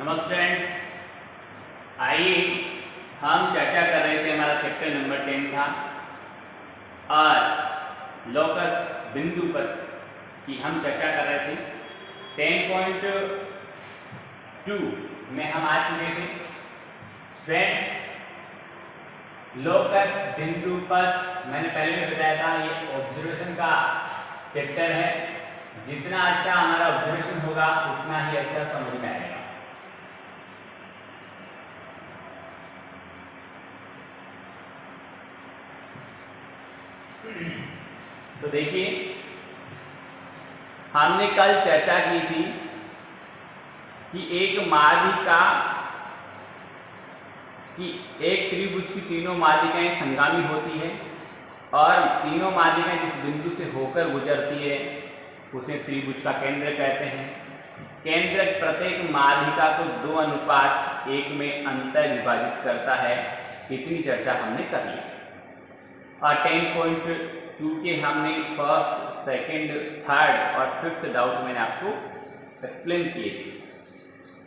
नमस्ते फ्रेंड्स, आइए हम चर्चा कर रहे थे। हमारा चैप्टर नंबर 10 था और लोकस बिंदु पथ की हम चर्चा कर रहे थे। 10.2 में हम आ चुके थे। फ्रेंड्स, लोकस बिंदु पथ मैंने पहले भी बताया था, ये ऑब्जर्वेशन का चैप्टर है। जितना अच्छा हमारा ऑब्जर्वेशन होगा उतना ही अच्छा समझ में आएगा। तो देखिए, हमने कल चर्चा की थी कि एक माध्यिका की एक त्रिभुज की तीनों माध्यिकाएं संगामी होती है और तीनों माध्यिकाएं जिस बिंदु से होकर गुजरती है उसे त्रिभुज का केंद्र कहते हैं। केंद्र प्रत्येक माध्यिका को 2:1 में अंतर विभाजित करता है। इतनी चर्चा हमने कर ली। और 10.2 के हमने फर्स्ट, सेकंड, थर्ड और फिफ्थ डाउट मैंने आपको एक्सप्लेन किए थे।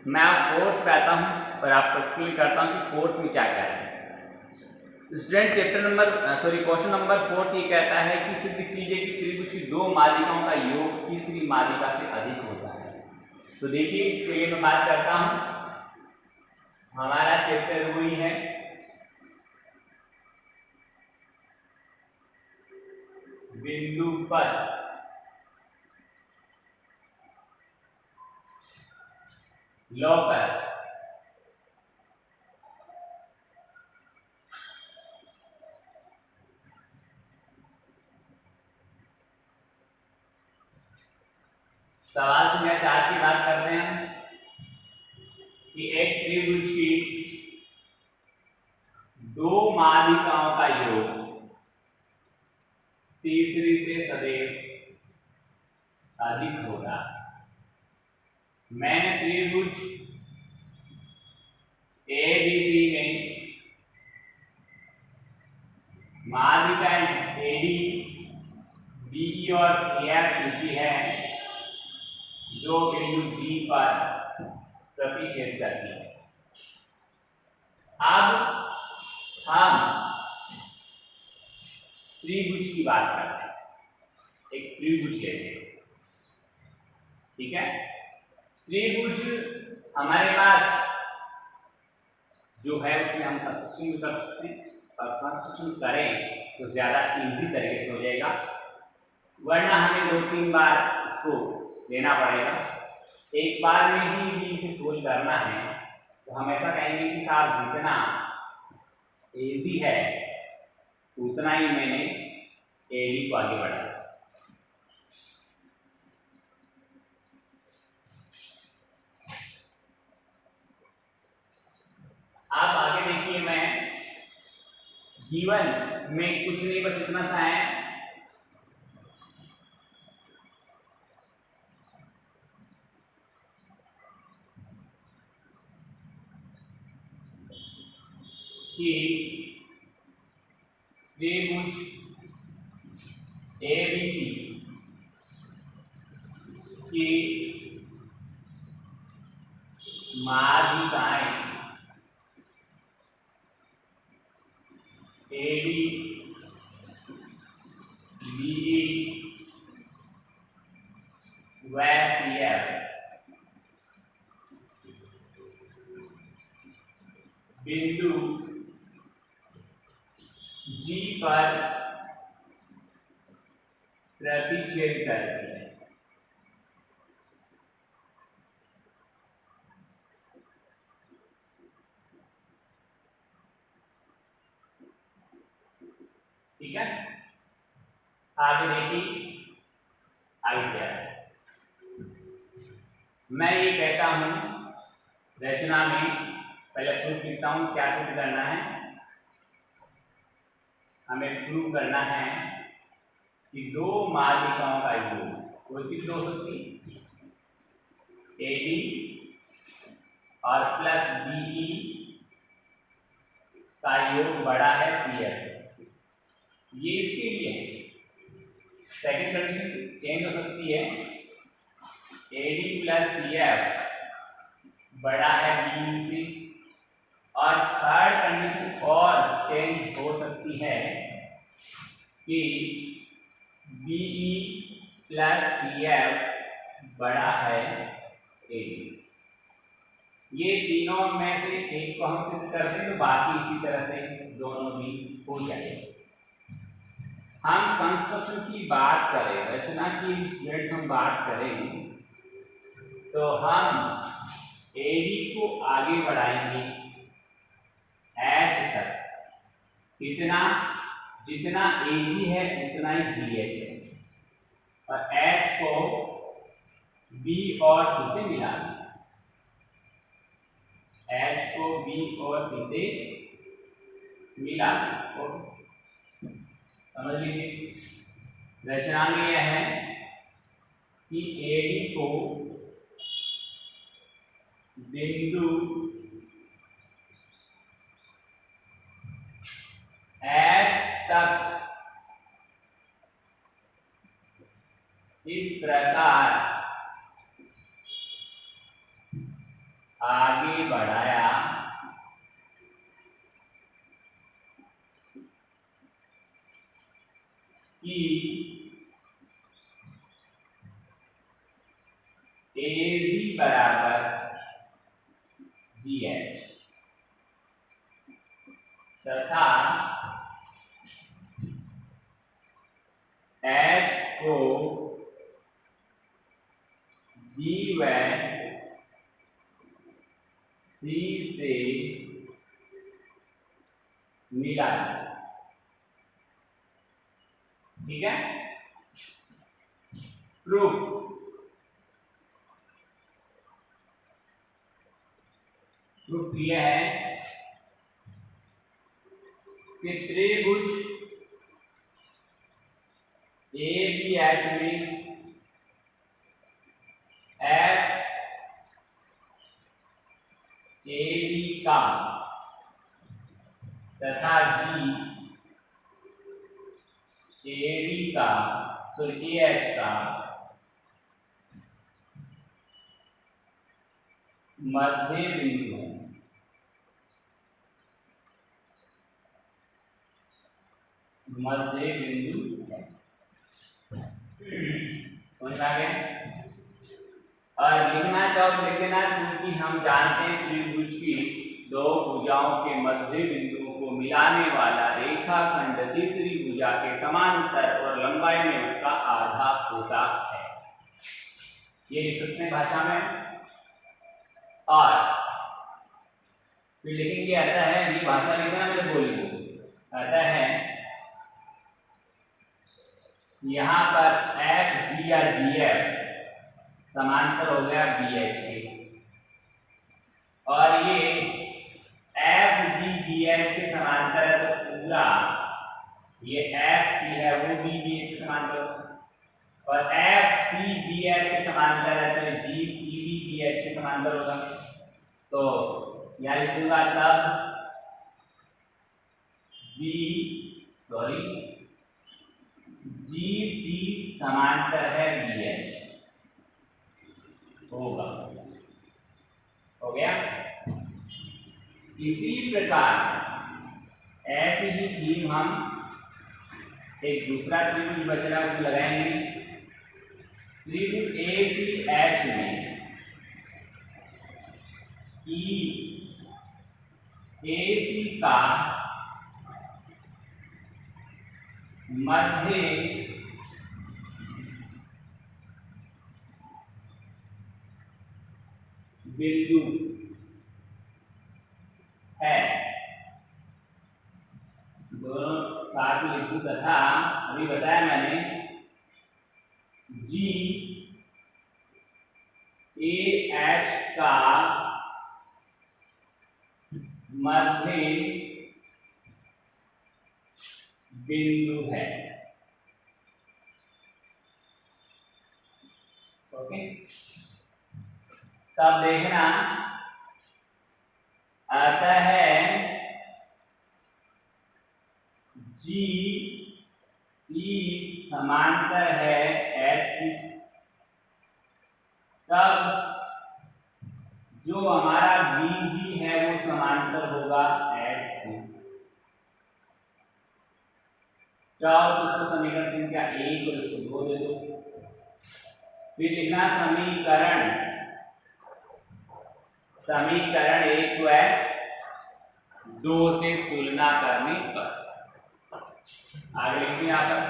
मैं फोर्थ पे आता हूँ और आपको एक्सप्लेन करता हूँ कि फोर्थ में क्या क्या है। स्टूडेंट, क्वेश्चन नंबर 4 ये कहता है कि सिद्ध कीजिए कि त्रिभुज की दो माध्यिकाओं का योग तीसरी माध्यिका से अधिक होता है। तो देखिए, इसके लिए मैं बात करता हूँ। हमारा चैप्टर वही है बिंदु पथ। लोकस सवाल संख्या 4 की बात करते हैं हम कि एक त्रिभुज की दो माध्यिकाओं का योग तीसरी से सदैव अधिक होगा। मैंने त्रिभुज एबीसी में माध्यिकाएं एडी, बीई और सीएफ खींची है जो बिंदु जी पर प्रतिच्छेद करती है। अब हम त्रिभुज की बात करते हैं। एक त्रिभुज लेते हैं, ठीक है। त्रिभुज हमारे पास जो है उसमें हम कंस्ट्रक्शन भी कर सकते हैं और कंस्ट्रक्शन करें तो ज्यादा इजी तरीके से हो जाएगा, वरना हमें 2-3 बार इसको लेना पड़ेगा। एक बार में ही यदि इसे सोल्व करना है तो हम ऐसा कहेंगे कि साहब जितना इजी है उतना ही मैंने एडी को आगे बढ़ाया। आप आगे देखिए, मैं गिवन में कुछ नहीं, बस इतना सा है कि त्रिभुज एबीसी की माध्यिकाएं एडी, बीई व सीएफ बिंदु जी पर प्रतिच्छेद करती है। ठीक है, आगे देखिए आगे क्या है। मैं ये कहता हूं रचना में, पहले प्रूफ लिखता हूं क्या सिद्ध करना है। हमें प्रूव करना है कि दो माध्यिकाओं का योग, कोई सी हो सकती, एडी और प्लस बीई का योग बड़ा है सीएफ से। ये इसके लिए सेकंड कंडीशन चेंज हो सकती है। एडी प्लस सीएफ बड़ा है बी से। और थर्ड कंडीशन और चेंज हो सकती है कि बीई प्लस सी एफ बड़ा है ए बी से। ये तीनों में से एक को हम सिद्ध करते हैं तो बाकी इसी तरह से दोनों भी हो जाएंगे। हम कंस्ट्रक्शन की बात करें, रचना की स्टूडेंट्स हम बात करें तो हम एडी को आगे बढ़ाएंगे एच तक। कितना? जितना एजी है उतना ही जीएच है, और एच को बी और सी से मिला दें। एच को बी और सी से मिला दें। समझ लीजिए रचना में यह है कि एडी को बिंदु एच तक इस प्रकार आगे बढ़ाया कि एजी बराबर जीएच तथा एच को बी व सी से मिला। ठीक है। प्रूफ यह है कि त्रिभुज ए बी एच में एफ ए बी का तथा जी ए डी का सॉरी ए एच का मध्य बिंदु है। मध्य बिंदु है। समझ आ गया? और लिखना चाहो तो लिख देना, क्योंकि हम जानते हैं त्रिभुज की दो भुजाओं के मध्य बिंदुओं को मिलाने वाला रेखाखंड तीसरी भुजा के समांतर और लंबाई में उसका आधा होता है। ये लिख सकते हैं भाषा में। और फिर लिखेंगे आता है, ये भाषा लिखना मेरे बोली आता है यहाँ पर एफ जी या जी एफ समांतर हो गया बी एच के, और ये एफ जी बी एच के समांतर है तो पूरा ये एफ सी है वो भी बी एच के समांतर होगा, और एफ सी बी एच के समांतर है तो जी सी भी बी एच के समांतर होगा। तो यहाँ लिखूंगा तब जी सी समांतर है बी एच होगा। हो गया। इसी प्रकार ऐसे ही थीम हम एक दूसरा त्रिभुज बच रहा है उसमें लगाएंगे। त्रिभुज ए सी एच में ए सी का मध्य बिंदु है। दोनों साथ में लिखूं तथा अभी बताया मैंने जी ए एच का मध्य बिंदु है। ओके, तब देखना आता है जी ई समांतर है एच सी, तब जो हमारा बीजी है वो समांतर होगा HC। चाहो तो उसको समीकरण संख्या 1 और इसको 2 दे दो। फिर लिखना समीकरण 1 को है 2 से तुलना करने पर। आगे लिखिए यहां पर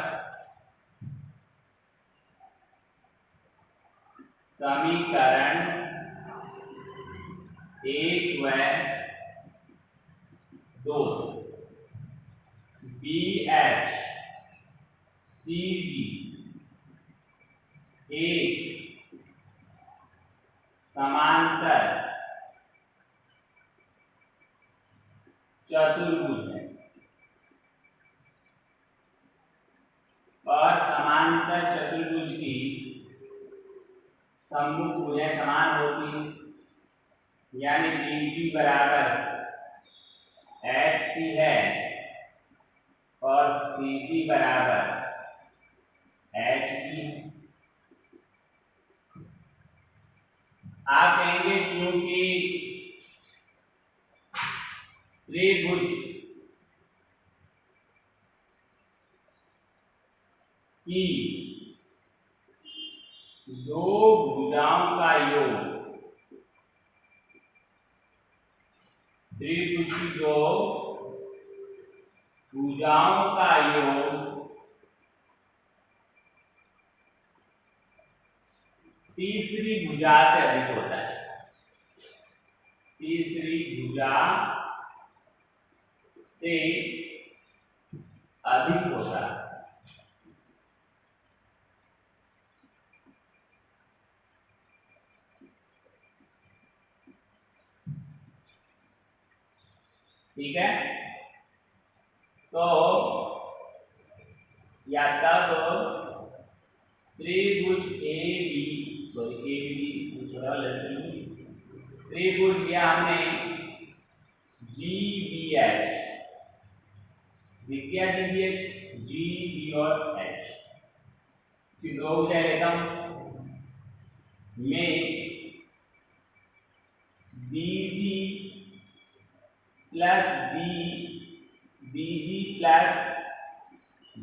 समीकरण 1 व 2 से BH CG एक समांतर चतुर्भुज है और समांतर चतुर्भुज की सम्मुख भुजाएं समान होती हैं, यानी BG बराबर HC है और CG बराबर HB है। आप कहेंगे क्योंकि त्रिभुज की दो भुजाओं का योग, त्रिभुज की दो भुजाओं का योग तीसरी भुजा से अधिक होता है। तीसरी भुजा से अधिक होता है। ठीक है, तो या तब त्रिभुज त्रिभुज लिया हमने GBH, क्या GBH, GB और H। दो विषय लेता हूं में BG plus BG plus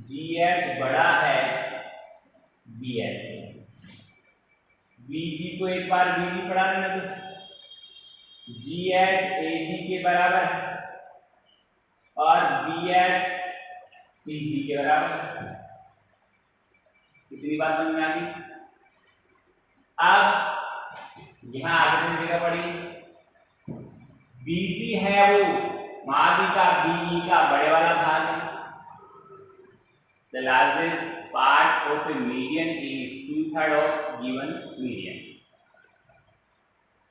GH बड़ा है BH से। BG को एक बार BG पढ़ा लेना, GH AG के बराबर है और BH CG के बराबर है। इतनी बात समझ में आ गई। अब यहां आगे जगह पड़ी, BG है वो माध्यिका BE का बड़े वाला भाग है। The largest part of a median is 2/3 of given median।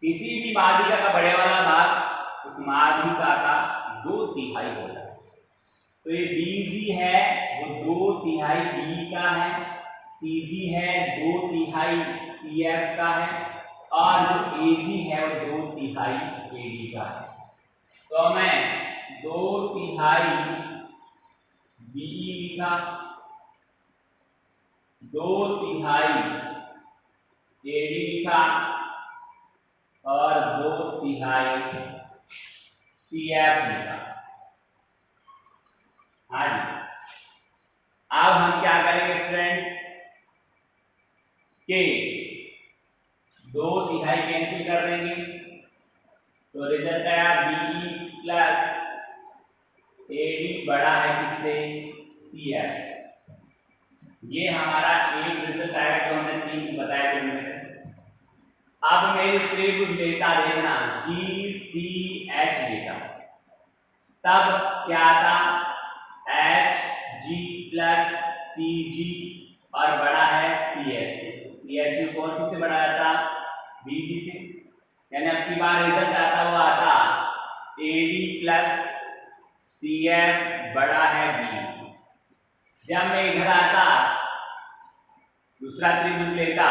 किसी भी माध्यिका का बड़े वाला भाग उस माध्यिका का 2/3 होता है। तो ये BG है वो 2/3 BE का है, CG है 2/3 CF का है और जो AG है वो 2/3 AD का है। तो मैं 2/3 BE लिखा, 2/3 AD लिखा और 2/3 CF लिखा। हाँ जी, अब हम क्या करेंगे स्टूडेंट्स के 2/3 कैंसिल कर देंगे, तो रिजल्ट आया BE प्लस AD बड़ा है किससे, CF। ये हमारा एक रिजल्ट आएगा जो हमने 3 बताया थे उनमें से। अब मैं इस त्रिभुज लेता, देखना GCH लेता, तब क्या आता HG प्लस CG और बड़ा है CH से। CH को और किससे बड़ा आता, BG से। यानी अब की बार रिजल्ट आता वो आता AD प्लस CF बड़ा है BE से। जब मैं इधर आता दूसरा त्रिभुज लेता,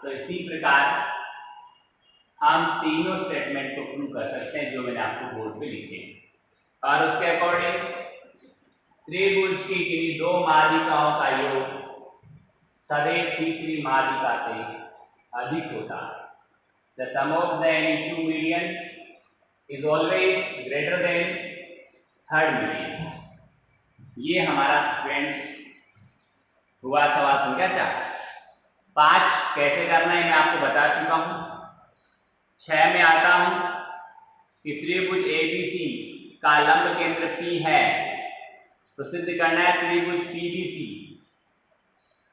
तो इसी प्रकार हम तीनों स्टेटमेंट को प्रूव कर सकते हैं जो मैंने आपको बोर्ड पे लिखे हैं। और उसके अकॉर्डिंग त्रिभुज की किन्हीं दो माध्यिकाओं का योग सदैव तीसरी माध्यिका से अधिक होता है। The sum of the any two medians is always greater than third median. ये हमारा स्टूडेंट्स हुआ सवाल संख्या 4। 5 कैसे करना है मैं आपको बता चुका हूं। 6 में आता हूं कि त्रिभुज एबीसी का लंब केंद्र P है, तो सिद्ध करना है त्रिभुज पीबीसी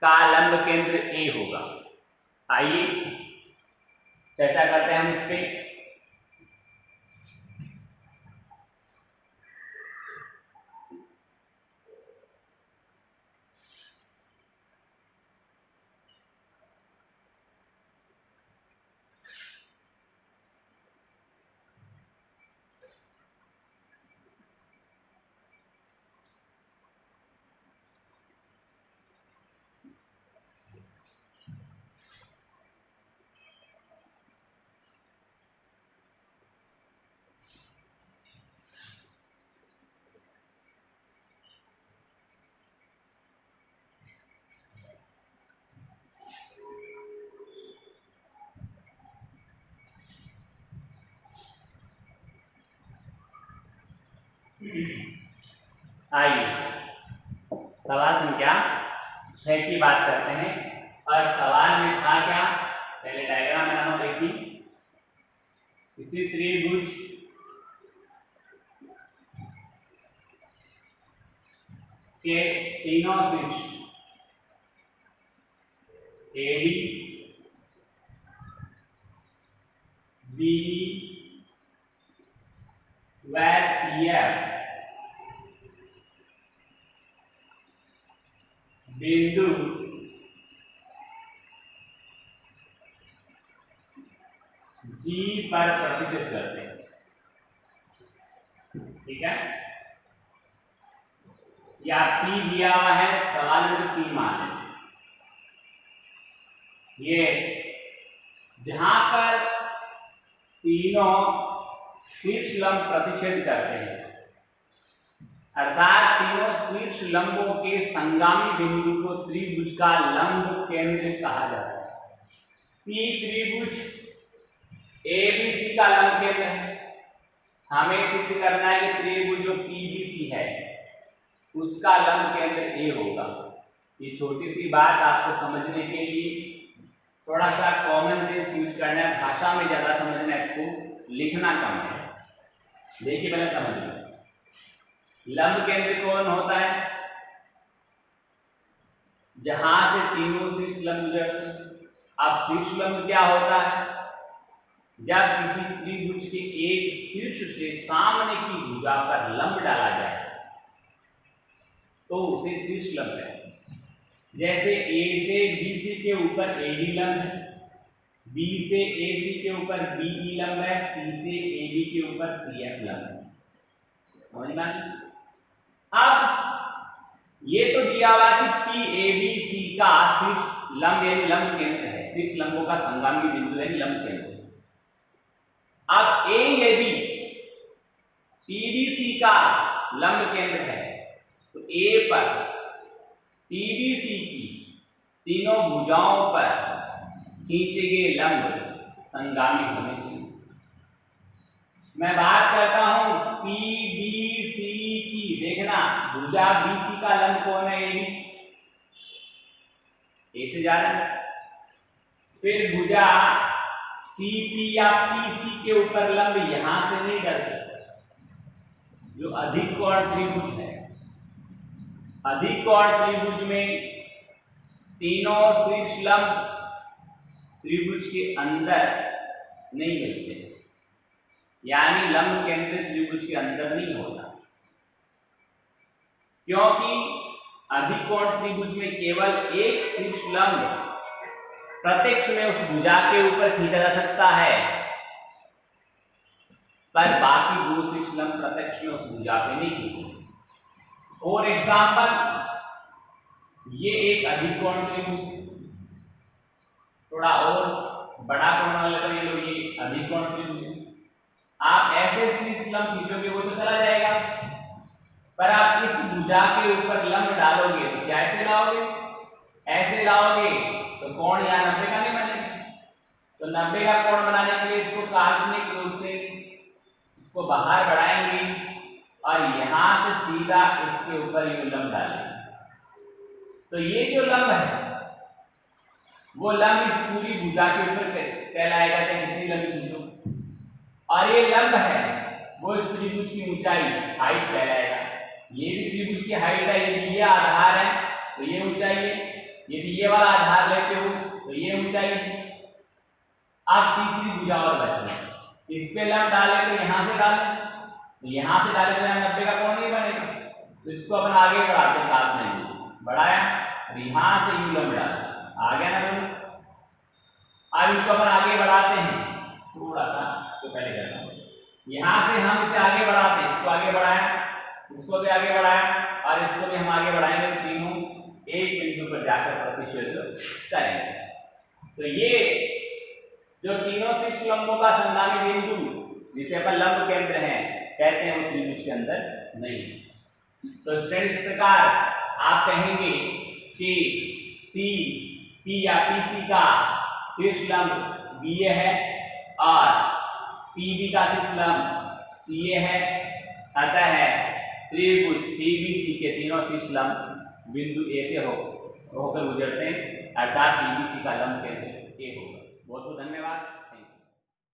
का लंब केंद्र A होगा। आइए चर्चा करते हैं हम इस पे। आइए सवाल संख्या 6 की बात करते हैं। और सवाल में था क्या, पहले डायग्राम बनाना देखिए। किसी त्रिभुज के तीनों शीर्ष एडी, बीई व सीएफ बिंदु जी पर प्रतिष्ठित करते हैं। ठीक है, या P दिया हुआ है सवाल में, तो P मान लें। ये जहां पर तीनों शीर्ष लंब प्रतिच्छेद करते हैं, अर्थात तीनों शीर्ष लंबों के संगामी बिंदु को त्रिभुज का लंब केंद्र कहा जाता है। P त्रिभुज एबीसी का लंब केंद्र है। हमें सिद्ध करना है कि त्रिभुज जो पीबीसी है उसका लंब केंद्र A होगा। ये छोटी सी बात आपको समझने के लिए थोड़ा सा कॉमन सेंस यूज करना है, भाषा में ज्यादा समझना है, इसको लिखना कम है। देखिए पहले समझिए, लंब केंद्र कौन होता है? जहां से तीनों शीर्ष लंब गुजरते हैं। अब शीर्ष लंब क्या होता है? जब किसी त्रिभुज के एक शीर्ष से सामने की भुजा पर लंब डाला जाए तो उसे शीर्ष लंब है। जैसे A से BC के ऊपर AD लंब है, B से AC के ऊपर BE लंब है, C से AB के ऊपर CF लंब है। समझ में? अब ये तो दिया हुआ कि PABC का शीर्ष लंब यानी लंब केंद्र है, शीर्ष लंबों का संगामी बिंदु है लंब केंद्र। अब A यदि PBC का लंब केंद्र है तो A पर PBC की तीनों भुजाओं पर खींचे गए लंब संगामी होने चाहिए। मैं बात करता हूं PBC की, देखना भुजा BC का लंब कौन है? A से जा रहा है। फिर भुजा CP या PC के ऊपर लंब यहां से नहीं डल सकता। जो अधिक कोण त्रिभुज है, अधिक कोण त्रिभुज में तीनों शीर्ष लंब त्रिभुज के अंदर नहीं मिलते, यानी लंब केंद्र त्रिभुज के अंदर नहीं होता, क्योंकि अधिक कोण त्रिभुज में केवल एक शीर्ष लंब प्रत्यक्ष में उस भुजा के ऊपर खींचा जा सकता है, पर बाकी दो शीर्ष लंब प्रत्यक्ष में उस भुजा पे नहीं खींच सकते। फॉर एग्जाम्पल, ये एक अधिक कोण त्रिभुज है, थोड़ा और बड़ा कोण वाला तो ये लो, ये अधिक कोण त्रिभुज है। आप ऐसे शीर्ष लंब खींचोगे वो तो चला जाएगा, पर आप इस भुजा के ऊपर लंब डालोगे तो कैसे लाओगे? ऐसे लाओगे तो कोण यहाँ 90 का नहीं बनेगा। तो 90 का कोण बनाने के लिए इसको काल्पनिक रूप से इसको बाहर बढ़ाएंगे और यहां से सीधा इसके ऊपर ये लंब डालेंगे। तो ये जो लंब है वो लंब इस पूरी भुजा के ऊपर कहलाएगा, चाहे कितनी लंबी खींचो। और ये लंब है वो इस त्रिभुज की ऊंचाई हाइट कहलाएगा। ये भी त्रिभुज की हाइट है। यदि ये आधार है तो ये ऊंचाई है, यदि ये वाला आधार लेते हो तो ये ऊंचाई है। अब तीसरी भुजा और बच गई, इस पे लंब डाले तो यहां से डाले, तो यहां से डाले तो यहाँ 90 का कोण नहीं बनेगा। तो इसको अपन आगे बढ़ाते हैं, काल्पनिक रूप से बढ़ाया और यहां से यू लंब डाला, आ गया ना बोलो। अब इनको अपन आगे बढ़ाते हैं, थोड़ा सा इसको पहले करना होगा। यहां से हम इसे आगे बढ़ाते हैं, इसको आगे बढ़ाया, इसको भी आगे बढ़ाया और इसको भी हम आगे बढ़ाएंगे तो तीनों एक बिंदु पर जाकर प्रतिच्छेद करेंगे। तो ये जो तीनों शीर्ष लंबों का संगामी बिंदु जिसे अपन लंब केंद्र है कहते हैं, वो त्रिभुज के अंदर नहीं है। तो स्टूडेंट इस प्रकार आप कहेंगे कि सी पी या पीसी का शीर्ष लंब बीए है और पीबी का शीर्ष लंब सीए है। अतः त्रिभुज पीबीसी के तीनों शीर्ष लंब बिंदु ए से होकर गुजरते हैं, अर्थात पीबीसी का लंब केंद्र ए होगा। बहुत बहुत धन्यवाद।